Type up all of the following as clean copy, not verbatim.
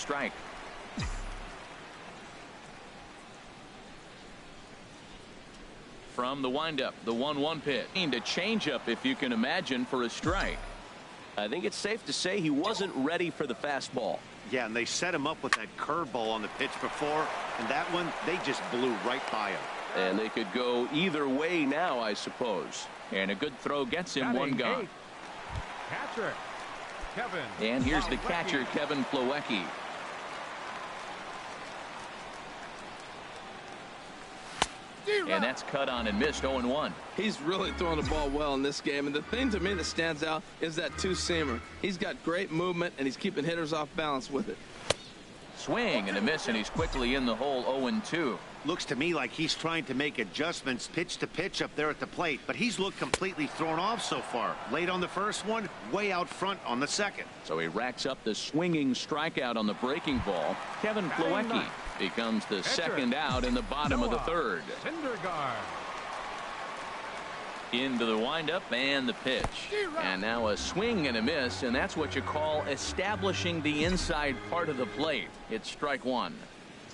strike. From the windup, the 1-1 pitch. A changeup, if you can imagine, for a strike. I think it's safe to say he wasn't ready for the fastball. Yeah, and they set him up with that curveball on the pitch before, and that one, they just blew right by him. And they could go either way now, I suppose. And a good throw gets him one gone. Catcher, Kevin. And here's the catcher, Kevin Plawecki. And that's cut on and missed. 0-1. He's really throwing the ball well in this game. And the thing to me that stands out is that two-seamer. He's got great movement, and he's keeping hitters off balance with it. Swing and a miss, and he's quickly in the hole. 0-2. Looks to me like he's trying to make adjustments pitch to pitch up there at the plate, but he's looked completely thrown off so far. Late on the first one, way out front on the second. So he racks up the swinging strikeout on the breaking ball. Kevin Plawecki becomes the second out in the bottom of the third. Into the windup and the pitch. And now a swing and a miss, and that's what you call establishing the inside part of the plate. It's strike one.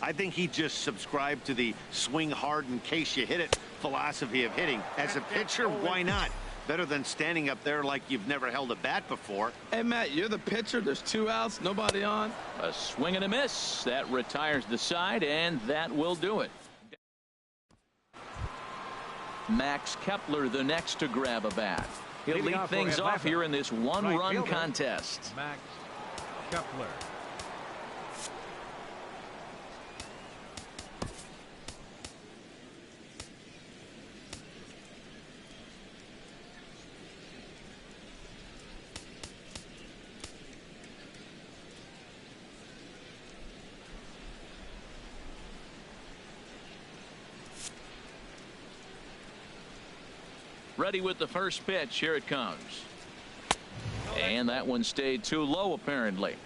I think he just subscribed to the swing hard in case you hit it philosophy of hitting. As a pitcher, why not? Better than standing up there like you've never held a bat before. Hey, Matt, you're the pitcher. There's 2 outs, nobody on. A swing and a miss. That retires the side, and that will do it. Max Kepler the next to grab a bat. He'll lead things off here in this one-run contest. Max Kepler. Ready with the first pitch. Here it comes. And that one stayed too low, apparently.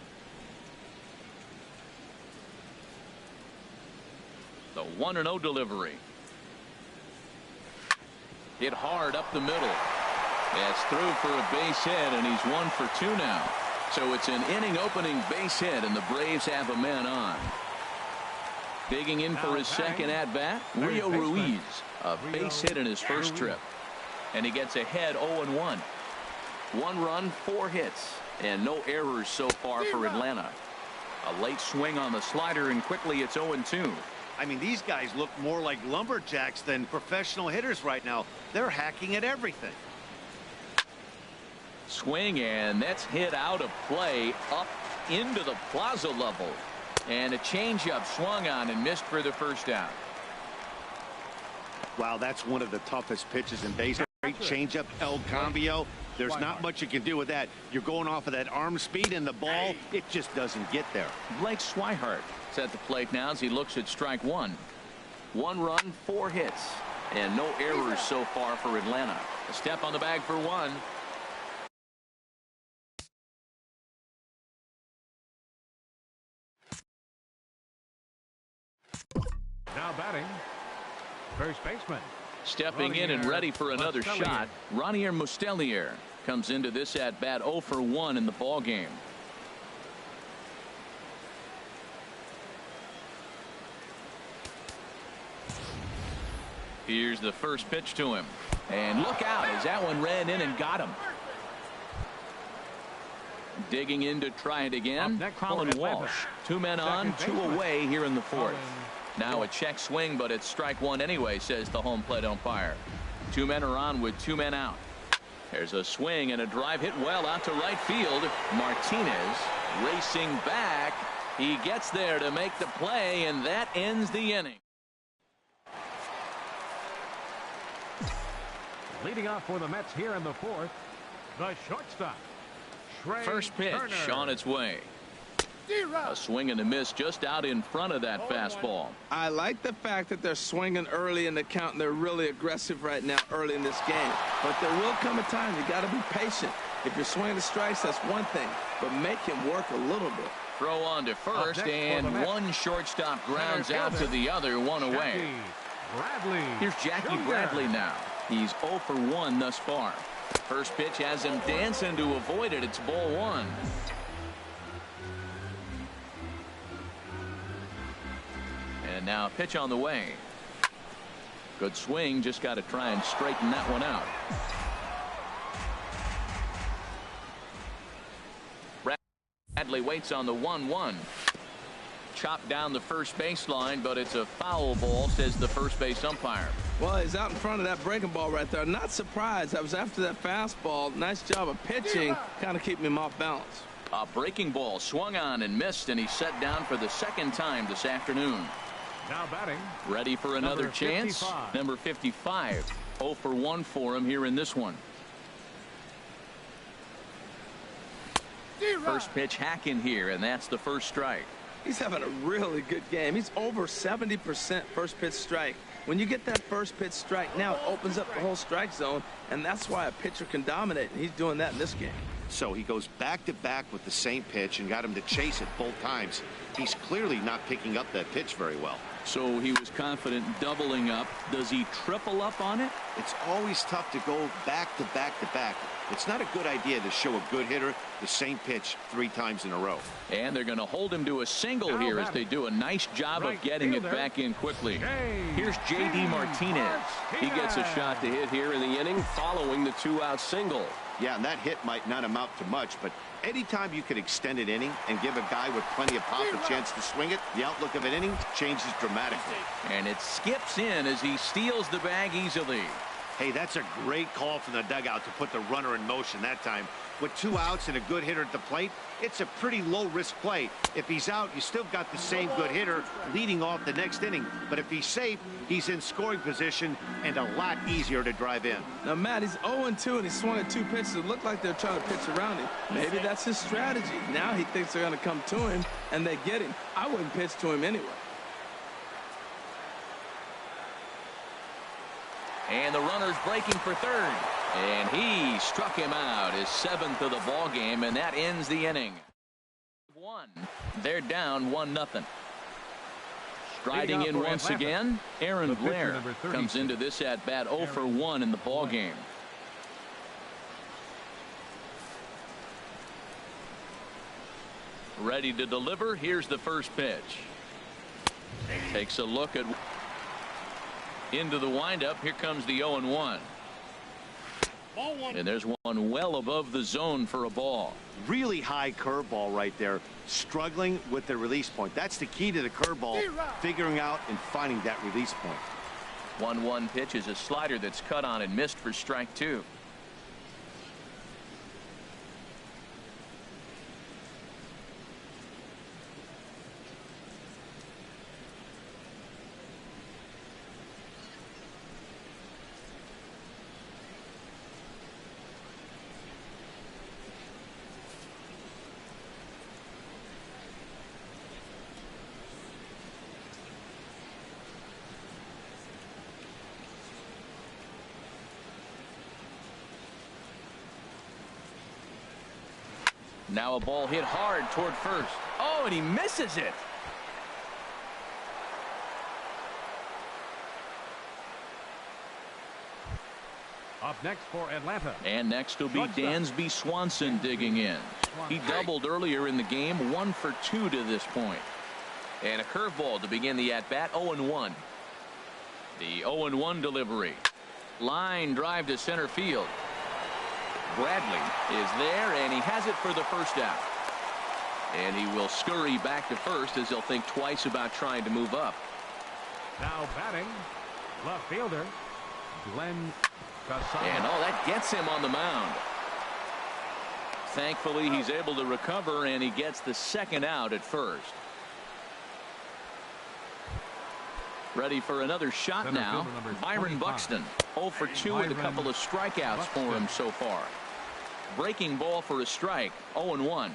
The 1-0 delivery. Hit hard up the middle. It's through for a base hit, and he's 1 for 2 now. So it's an inning opening base hit, and the Braves have a man on. Digging in for his second at bat, Rio Ruiz. A base hit in his first trip. And he gets ahead 0-1. 1 run, 4 hits, and no errors so far for Atlanta. A late swing on the slider, and quickly it's 0-2. I mean, these guys look more like lumberjacks than professional hitters right now. They're hacking at everything. Swing, and that's hit out of play up into the plaza level. And a changeup swung on and missed for the first out. Wow, that's one of the toughest pitches in baseball. Great changeup, El Cambio. There's not much you can do with that. You're going off of that arm speed, and the ball, it just doesn't get there. Blake Swihart is at the plate now as he looks at strike one. 1 run, 4 hits, and no errors so far for Atlanta. A step on the bag for 1. Now batting, first baseman. Stepping in and ready for another shot, Ronier Mustelier comes into this at bat 0 for 1 in the ball game. Here's the first pitch to him, and look out as that one ran in and got him. Digging in to try it again, Colin Walsh. 2 men on, 2 away here in the 4th. Now a check swing, but it's strike 1 anyway, says the home plate umpire. 2 men are on with 2 men out. There's a swing and a drive hit well out to right field. Martinez racing back. He gets there to make the play, and that ends the inning. Leading off for the Mets here in the 4th, the shortstop. First pitch on its way. A swing and a miss just out in front of that fastball. I like the fact that they're swinging early in the count, and they're really aggressive right now early in this game. But there will come a time you got to be patient. If you're swinging the strikes, that's one thing, but make him work a little bit. Throw on to first, and one shortstop grounds out to the other, 1 away. Here's Jackie Bradley now. He's 0 for 1 thus far. First pitch has him dancing to avoid it. It's ball 1. And now pitch on the way. Good swing, just got to try and straighten that one out. Bradley waits on the 1-1. Chopped down the first baseline, but it's a foul ball, says the first base umpire. Well, he's out in front of that breaking ball right there. Not surprised. I was after that fastball. Nice job of pitching, kind of keeping him off balance. A breaking ball swung on and missed, and he's set down for the second time this afternoon. Now batting. Ready for another Number chance. 55. Number 55. 0 for 1 for him here in this one. First pitch hacking here, and that's the first strike. He's having a really good game. He's over 70% first pitch strike. When you get that first pitch strike, now it opens up the whole strike zone, and that's why a pitcher can dominate, and he's doing that in this game. So he goes back-to-back with the same pitch and got him to chase it both times. He's clearly not picking up that pitch very well. So he was confident doubling up. Does he triple up on it? It's always tough to go back-to-back-to-back. It's not a good idea to show a good hitter the same pitch 3 times in a row. And they're going to hold him to a single here as they do a nice job of getting it back in quickly. Here's J.D. Martinez. He gets a shot to hit here in the inning following the 2-out single. Yeah, and that hit might not amount to much, but anytime you can extend an inning and give a guy with plenty of pop a chance to swing it, the outlook of an inning changes dramatically. And it skips in as he steals the bag easily. Hey, that's a great call from the dugout to put the runner in motion that time. With 2 outs and a good hitter at the plate, it's a pretty low-risk play. If he's out, you still got the same good hitter leading off the next inning. But if he's safe, he's in scoring position and a lot easier to drive in. Now, Matt, he's 0-2, and he swung at 2 pitches. It looked like they're trying to pitch around him. Maybe that's his strategy. Now he thinks they're going to come to him, and they get him. I wouldn't pitch to him anyway. And the runner's breaking for third. And he struck him out, his 7th of the ball game, and that ends the inning. They're down 1-0. Striding in once again, Aaron Blair comes into this at bat 0 for 1 in the ball game. Ready to deliver. Here's the first pitch. Takes a look at into the windup. Here comes the 0-1. And there's one well above the zone for a ball. Really high curveball right there. Struggling with the release point. That's the key to the curveball. Figuring out and finding that release point. 1-1 pitch is a slider that's cut on and missed for strike 2. Now a ball hit hard toward first. Oh, and he misses it. Up next for Atlanta. And next will be Dansby Swanson digging in. He doubled earlier in the game, 1 for 2 to this point. And a curveball to begin the at-bat, 0-1. The 0-1 delivery. Line drive to center field. Bradley is there, and he has it for the first out. And he will scurry back to first as he'll think twice about trying to move up. Now batting, left fielder, Glenn Casano. And that gets him on the mound. Thankfully, he's able to recover, and he gets the second out at first. Ready for another shot now. Byron Buxton, 0 for 2 with a couple of strikeouts for him so far. Breaking ball for a strike, 0-1.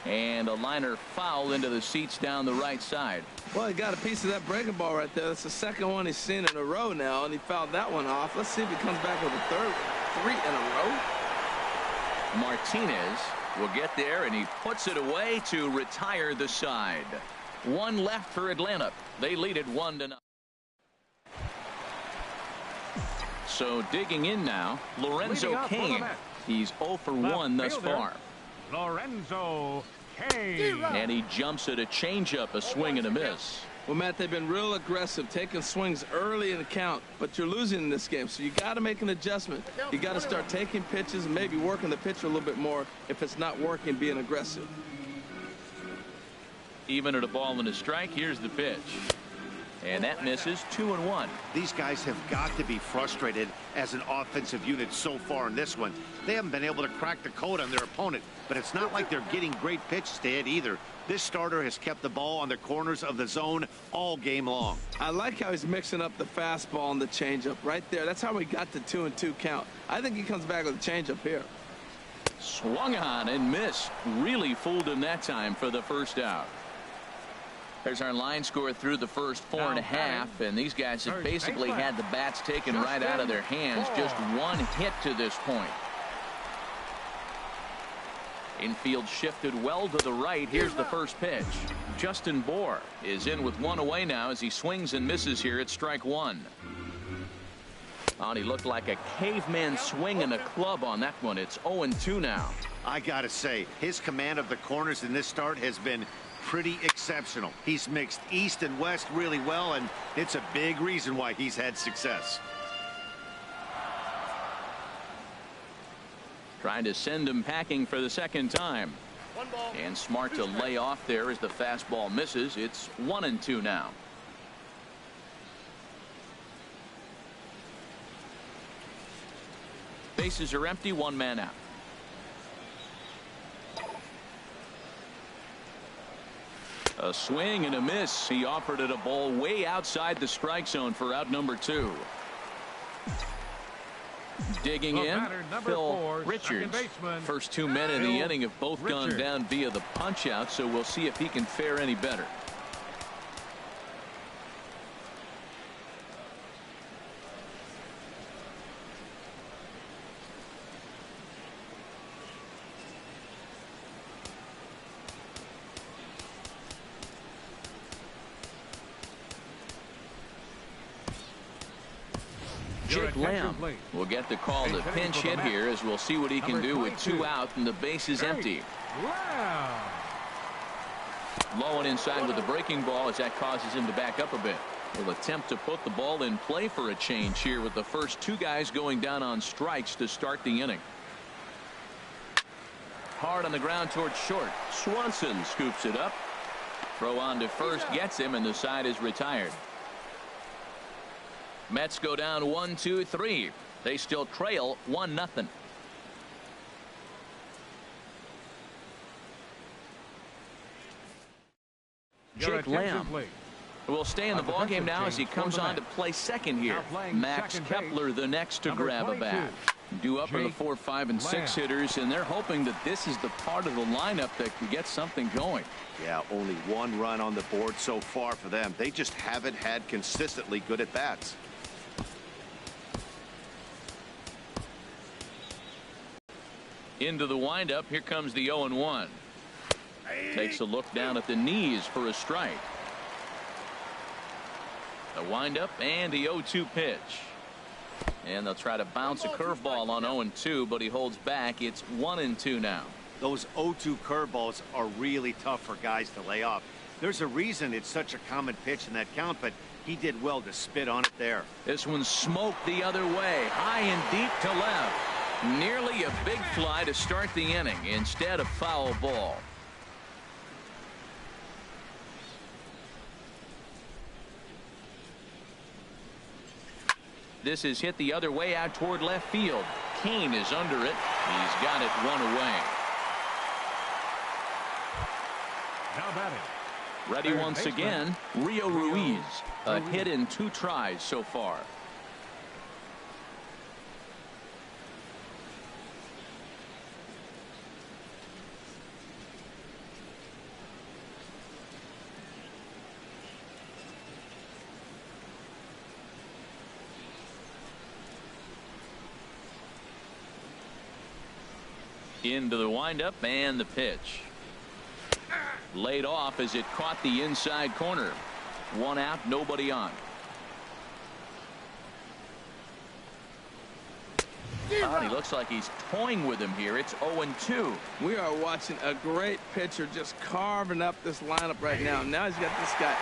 And a liner foul into the seats down the right side. Well, he got a piece of that breaking ball right there. That's the second one he's seen in a row now, and he fouled that one off. Let's see if he comes back with a third. 3 in a row. Martinez will get there, and he puts it away to retire the side. 1 left for Atlanta. They lead it 1-0. So digging in now, Lorenzo Cain. He's 0 for 1 thus far. Lorenzo Cain. And he jumps at a changeup, a swing and a miss. Well, Matt, they've been real aggressive, taking swings early in the count, but you're losing in this game, so you got to make an adjustment. You got to start taking pitches and maybe working the pitcher a little bit more if it's not working, being aggressive. Even at a ball and a strike, here's the pitch. And that misses. 2-1. These guys have got to be frustrated as an offensive unit so far in this one. They haven't been able to crack the code on their opponent, but it's not like they're getting great pitches to hit either. This starter has kept the ball on the corners of the zone all game long. I like how he's mixing up the fastball and the changeup right there. That's how we got the 2-2 count. I think he comes back with a changeup here. Swung on and missed. Really fooled him that time for the first out. There's our line score through the first 4.5, and these guys have basically had the bats taken right out of their hands. Just one hit to this point. Infield shifted well to the right. Here's the first pitch. Justin Bour is in with one away now as he swings and misses here at strike one. Oh, and he looked like a caveman swinging a club on that one. It's 0-2 now. I gotta say, his command of the corners in this start has been pretty exceptional. He's mixed east and west really well, and it's a big reason why he's had success. Trying to send him packing for the second time. And smart to lay off there as the fastball misses. It's 1-2 now. Bases are empty, one man out. A swing and a miss. He offered it a ball way outside the strike zone for out number 2. Digging in, Phil Richards. First 2 men in the inning have both gone down via the punch out, so we'll see if he can fare any better. Jake Lamb will get the call to pinch hit here as we'll see what he can do with 2 out and the base is empty. Low and inside with the breaking ball as that causes him to back up a bit. Will attempt to put the ball in play for a change here with the first 2 guys going down on strikes to start the inning. Hard on the ground towards short. Swanson scoops it up. Throw on to first gets him, and the side is retired. Mets go down 1-2-3. They still trail 1-0. Jake Lamb will stay in the ballgame now as he comes on to play second here. Max Kepler the next to grab a bat. Due up are the 4, 5, and 6 hitters, and they're hoping that this is the part of the lineup that can get something going. Yeah, only 1 run on the board so far for them. They just haven't had consistently good at bats. Into the windup. Here comes the 0-1. Takes a look down at the knees for a strike. The windup and the 0-2 pitch. And they'll try to bounce a curveball on 0-2, but he holds back. It's 1-2 now. Those 0-2 curveballs are really tough for guys to lay off. There's a reason it's such a common pitch in that count, but he did well to spit on it there. This one smoked the other way, high and deep to left. Nearly a big fly to start the inning. Instead, a foul ball. This is hit the other way out toward left field. Cain is under it. He's got it 1 away. Now batting. Ready once again, Rio Ruiz. A hit in 2 tries so far. Into the windup and the pitch. Laid off as it caught the inside corner. 1 out, nobody on. Oh, he looks like he's toying with him here. It's 0-2. We are watching a great pitcher just carving up this lineup right now. Now he's got this guy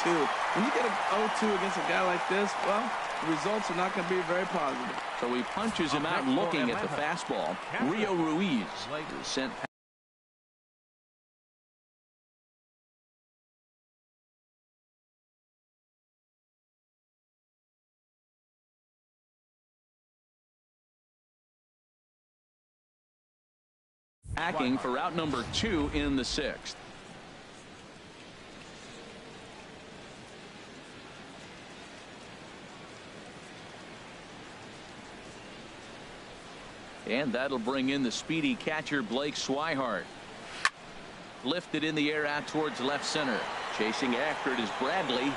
0-2. When you get an 0-2 against a guy like this, well, the results are not going to be very positive. So he punches him out looking at the fastball. Rio Ruiz is sent. Backing for out number 2 in the 6th. And that'll bring in the speedy catcher Blake Swihart. Lifted in the air out towards left center. Chasing after it is Bradley.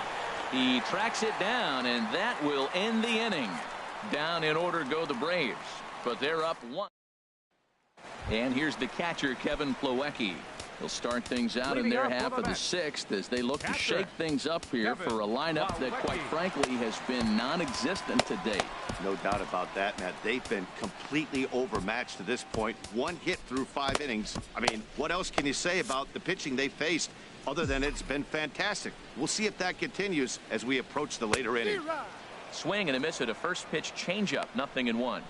He tracks it down, and that will end the inning. Down in order go the Braves, but they're up 1. And here's the catcher, Kevin Plawecki. He'll start things out in their half of the 6th as they look to shake things up here for a lineup that, quite frankly, has been non-existent to date. No doubt about that, Matt. They've been completely overmatched to this point. 1 hit through 5 innings. I mean, what else can you say about the pitching they faced other than it's been fantastic? We'll see if that continues as we approach the later innings. Swing and a miss at a first pitch changeup. 0-1.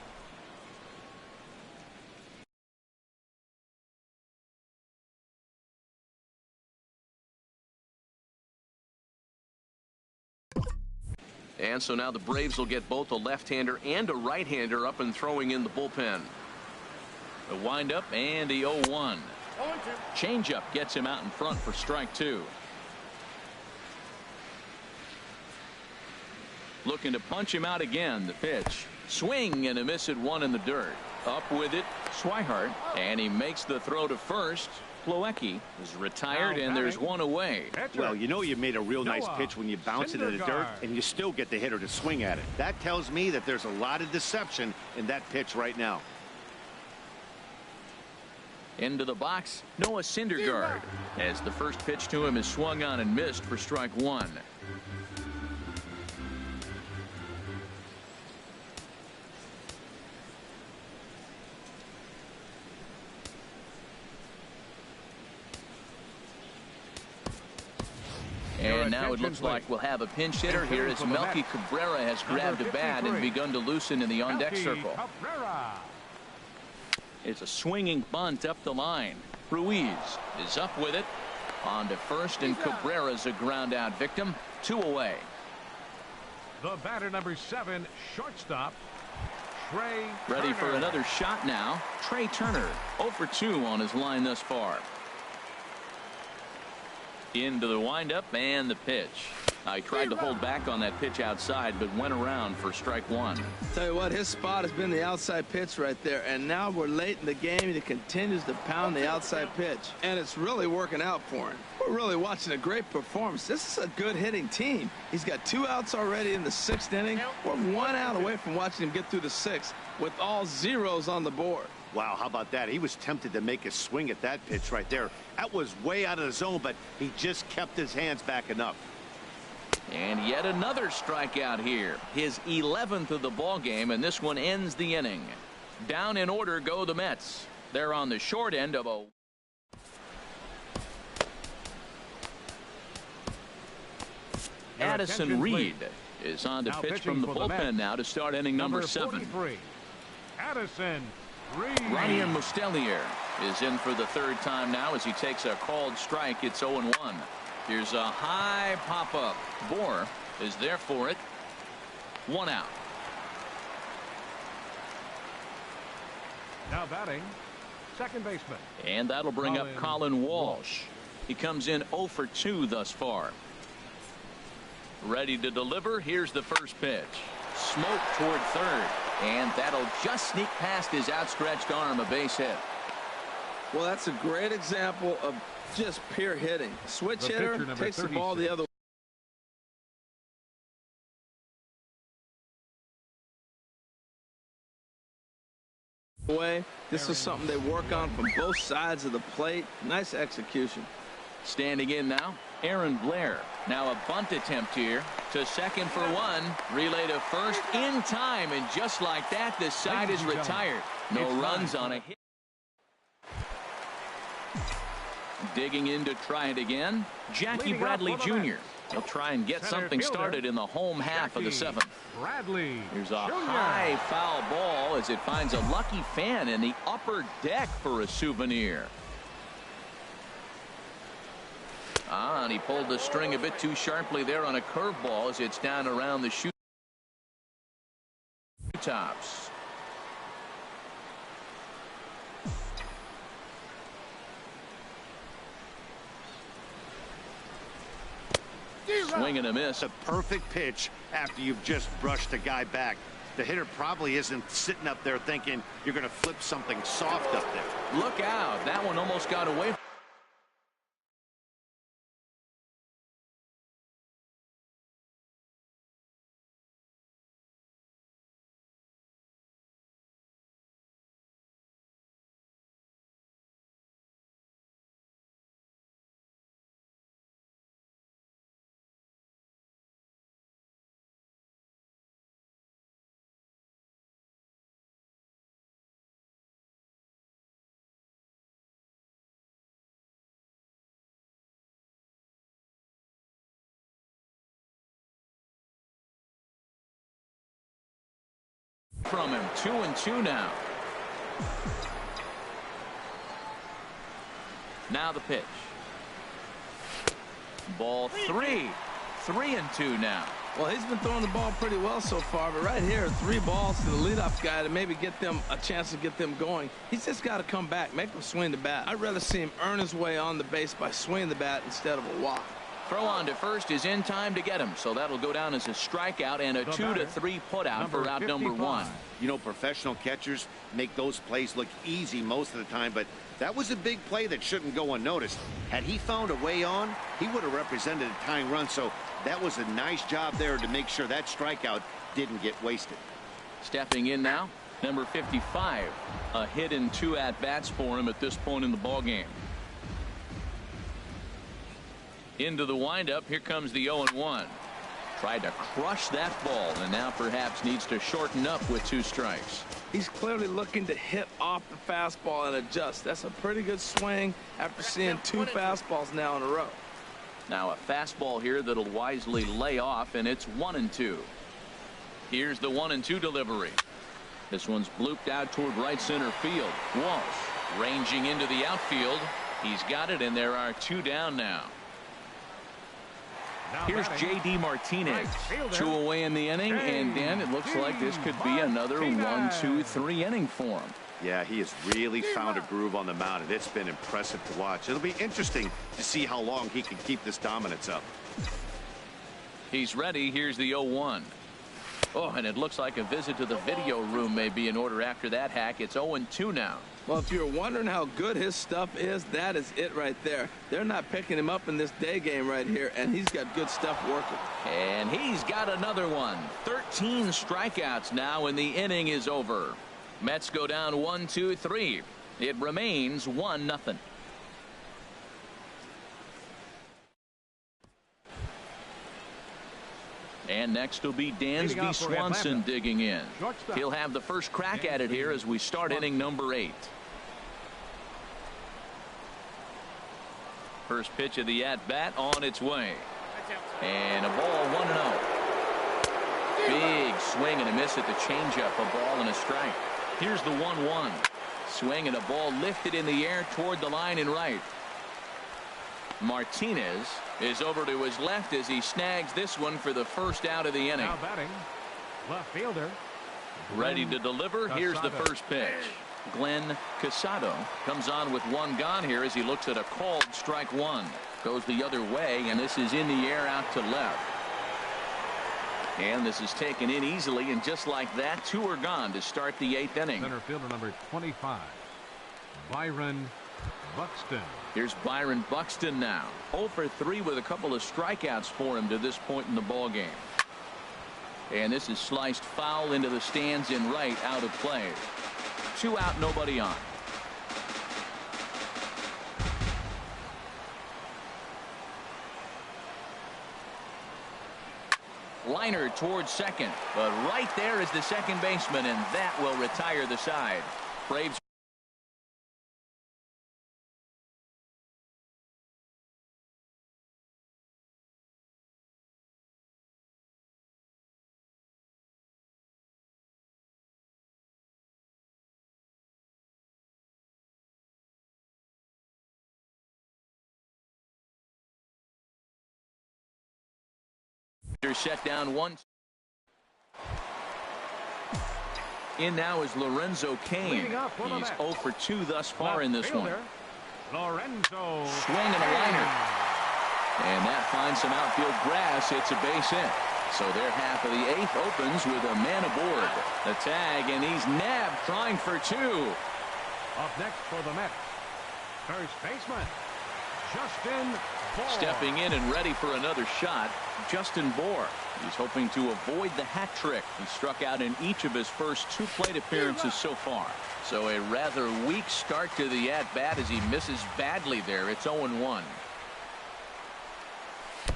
And so now the Braves will get both a left-hander and a right-hander up and throwing in the bullpen. A windup and a 0-1. Changeup gets him out in front for strike 2. Looking to punch him out again. The pitch. Swing and a miss at 1 in the dirt. Up with it, Swihart, and he makes the throw to first. Plawecki is retired, and there's 1 away. Well, you know you made a real nice pitch when you bounce it in the dirt and you still get the hitter to swing at it. That tells me that there's a lot of deception in that pitch right now. Into the box, Noah Syndergaard, as the first pitch to him is swung on and missed for strike 1. And now it looks like we'll have a pinch hitter here as Melky Cabrera has grabbed a bat and begun to loosen in the on-deck circle. It's a swinging bunt up the line. Ruiz is up with it. On to first, and Cabrera's a ground-out victim. 2 away. The batter, number 7, shortstop, Trey Ready for another shot now. Trey Turner, 0 for 2 on his line thus far. Into the windup and the pitch. He tried to hold back on that pitch outside, but went around for strike 1. Tell you what, his spot has been the outside pitch right there, and now we're late in the game and he continues to pound the outside pitch, and it's really working out for him. We're really watching a great performance. This is a good hitting team. He's got 2 outs already in the 6th inning. We're 1 out away from watching him get through the 6th with all zeros on the board. Wow, how about that? He was tempted to make a swing at that pitch right there. That was way out of the zone, but he just kept his hands back enough. And yet another strikeout here. His 11th of the ball game, and this one ends the inning. Down in order go the Mets. They're on the short end of a... Addison Reed is on to pitch from the bullpen now to start inning number 7. Addison Reed. Ryan Mustelier is in for the 3rd time now as he takes a called strike. It's 0-1. Here's a high pop-up. Bohr is there for it. 1 out. Now batting, second baseman. And that'll bring up Colin Walsh. He comes in 0 for 2 thus far. Ready to deliver. Here's the first pitch. Smoke toward third. And that'll just sneak past his outstretched arm, a base hit. Well, that's a great example of just pure hitting. Switch hitter takes the ball the other way. This is something they work on from both sides of the plate. Nice execution. Standing in now, Aaron Blair. Now a bunt attempt here to second for one. Relay to first in time, and just like that, this side is retired. No runs on a hit. Digging in to try it again, Jackie Bradley Jr. He'll try and get something started in the home half of the seventh. Here's a high foul ball as it finds a lucky fan in the upper deck for a souvenir. And he pulled the string a bit too sharply there on a curveball as it's down around the shoe tops. Swing and a miss. A perfect pitch after you've just brushed a guy back. The hitter probably isn't sitting up there thinking you're going to flip something soft up there. Look out. That one almost got away. From him, 2-2 now. Now the pitch. Ball 3. 3-2 now. Well, he's been throwing the ball pretty well so far, but right here, 3 balls to the leadoff guy to maybe get them a chance to get them going. He's just got to come back, make them swing the bat. I'd rather see him earn his way on the base by swinging the bat instead of a walk. Throw on to first is in time to get him, so that'll go down as a strikeout and a 2-3 putout for out number 1. You know, professional catchers make those plays look easy most of the time, but that was a big play that shouldn't go unnoticed. Had he found a way on, he would have represented a tying run, so that was a nice job there to make sure that strikeout didn't get wasted. Stepping in now, number 55. A hit and 2 at-bats for him at this point in the ballgame. Into the windup, here comes the 0-1. Tried to crush that ball, and now perhaps needs to shorten up with 2 strikes. He's clearly looking to hit off the fastball and adjust. That's a pretty good swing after seeing 2 fastballs now in a row. Now a fastball here that'll wisely lay off, and it's 1-2. Here's the 1-2 delivery. This one's blooped out toward right center field. Walsh ranging into the outfield. He's got it, and there are 2 down now. Here's J.D. Martinez. 2 away in the inning, and Dan, it looks like this could be another 1-2-3 inning for him. Yeah, he has really found a groove on the mound, and it's been impressive to watch. It'll be interesting to see how long he can keep this dominance up. He's ready. Here's the 0-1. Oh, and it looks like a visit to the video room may be in order after that hack. It's 0-2 now. Well, if you're wondering how good his stuff is, that is it right there. They're not picking him up in this day game right here, and he's got good stuff working. And he's got another one. 13 strikeouts now, and the inning is over. Mets go down 1-2-3. It remains 1-0. And next will be Dansby Swanson digging in. He'll have the first crack at it here as we start inning number 8. First pitch of the at-bat on its way. And a ball 1-0. Big swing and a miss at the changeup. A ball and a strike. Here's the 1-1. Swing and a ball lifted in the air toward the line and right. Martinez is over to his left as he snags this one for the first out of the inning. Now batting, left fielder. Ready to deliver. Here's the first pitch. Glenn Casado comes on with 1 gone here as he looks at a called strike 1. Goes the other way, and this is in the air out to left. And this is taken in easily, and just like that, 2 are gone to start the 8th inning. Center fielder number 25, Byron Buxton. Here's Byron Buxton now. 0 for 3 with a couple of strikeouts for him to this point in the ball game. And this is sliced foul into the stands in right, out of play. 2 out, nobody on. Liner towards second, but right there is the second baseman, and that will retire the side. Braves. They're set down one. In now is Lorenzo Cain. He's 0 for 2 thus far in this one. Lorenzo. Swing and a liner. And that finds some outfield grass. It's a base hit. So their half of the 8th opens with a man aboard. The tag, and he's nabbed trying for 2. Up next for the Mets, first baseman, Justin Bour. Stepping in and ready for another shot, Justin Bour. He's hoping to avoid the hat trick. He struck out in each of his first 2 plate appearances so far. So a rather weak start to the at-bat as he misses badly there. It's 0-1.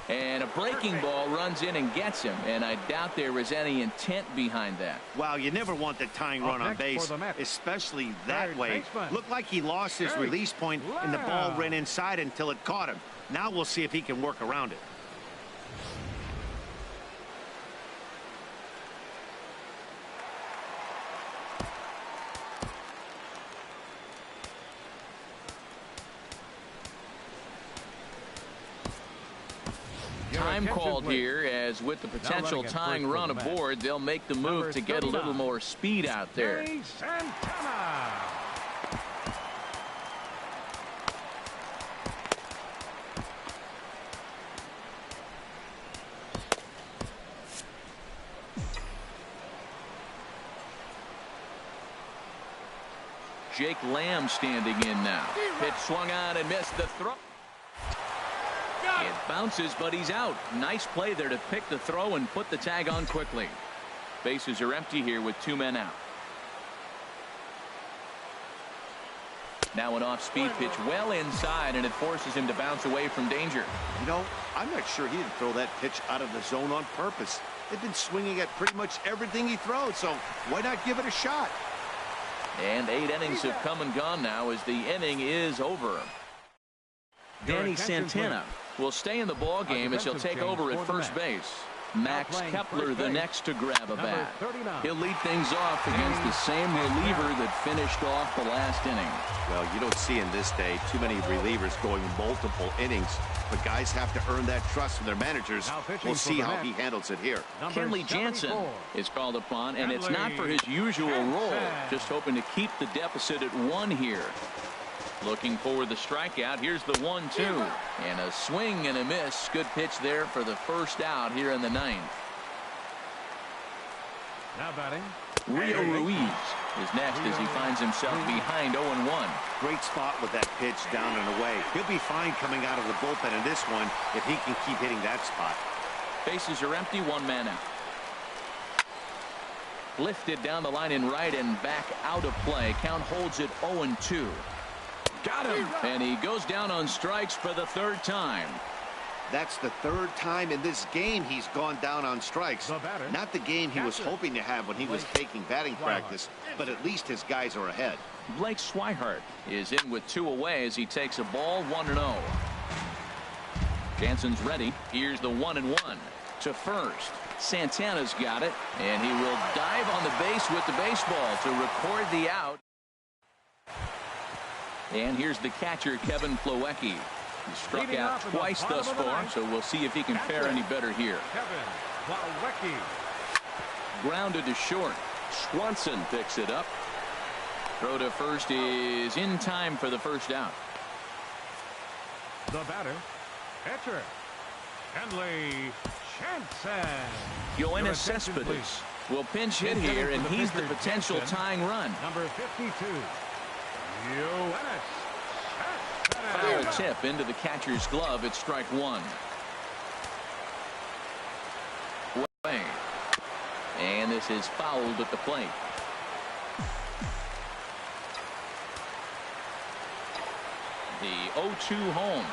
And a breaking ball runs in and gets him, and I doubt there was any intent behind that. Wow, you never want the tying run on base, especially that way. Looked like he lost his release point, and the ball ran inside until it caught him. Now we'll see if he can work around it. Time called here, as with the potential tying run aboard, they'll make the move to get a little more speed out there. Jake Lamb standing in now. Pitch swung on and missed the throw. It bounces, but he's out. Nice play there to pick the throw and put the tag on quickly. Bases are empty here with 2 men out. Now an off-speed pitch well inside, and it forces him to bounce away from danger. You know, I'm not sure he didn't throw that pitch out of the zone on purpose. They've been swinging at pretty much everything he throws, so why not give it a shot? And 8 innings have come and gone now as the inning is over. Danny Santana will stay in the ball game as he'll take over at first base. Max Kepler the next to grab a bat. He'll lead things off against the same reliever that finished off the last inning. Well, you don't see in this day too many relievers going multiple innings, but guys have to earn that trust from their managers. We'll see how he handles it here. Kenley Jansen is called upon, and it's not for his usual role, just hoping to keep the deficit at 1 here. Looking for the strikeout. Here's the 1-2, and a swing and a miss. Good pitch there for the first out here in the 9th. Now batting, Rio Ruiz is next as he finds himself behind 0-1. Great spot with that pitch down and away. He'll be fine coming out of the bullpen in this one if he can keep hitting that spot. Bases are empty, 1 man out. Lifted down the line in right and back out of play. Count holds it 0-2. Got him. And he goes down on strikes for the 3rd time. That's the 3rd time in this game he's gone down on strikes. Not the game he was hoping to have when he was taking batting practice, but at least his guys are ahead. Blake Swihart is in with 2 away as he takes a ball 1-0. Jansen's ready. Here's the 1-1 to first. Santana's got it, and he will dive on the base with the baseball to record the out. And here's the catcher, Kevin Plawecki. He struck out twice thus far, so we'll see if he can fare any better here. Kevin Plawecki. Grounded to short. Swanson picks it up. Throw to first is in time for the first out. The batter, pitcher, Kenley Jansen. Yoenis Cespedes will pinch hit here, and he's the potential tying run. Number 52. Foul tip into the catcher's glove. It's strike 1. And this is fouled at the plate. The 0-2 home.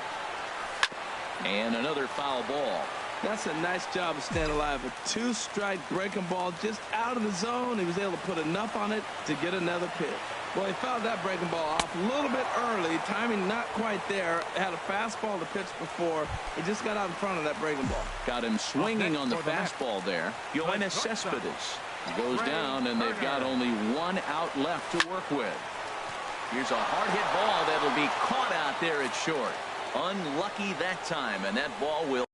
And another foul ball. That's a nice job of staying alive. A two-strike breaking ball just out of the zone. He was able to put enough on it to get another pitch. Well, he fouled that breaking ball off a little bit early. Timing not quite there. Had a fastball to pitch before. He just got out in front of that breaking ball. Got him swinging on the fastball there. Yoenis Cespedes goes down, and they've got only one out left to work with. Here's a hard hit ball that'll be caught out there at short. Unlucky that time, and that ball will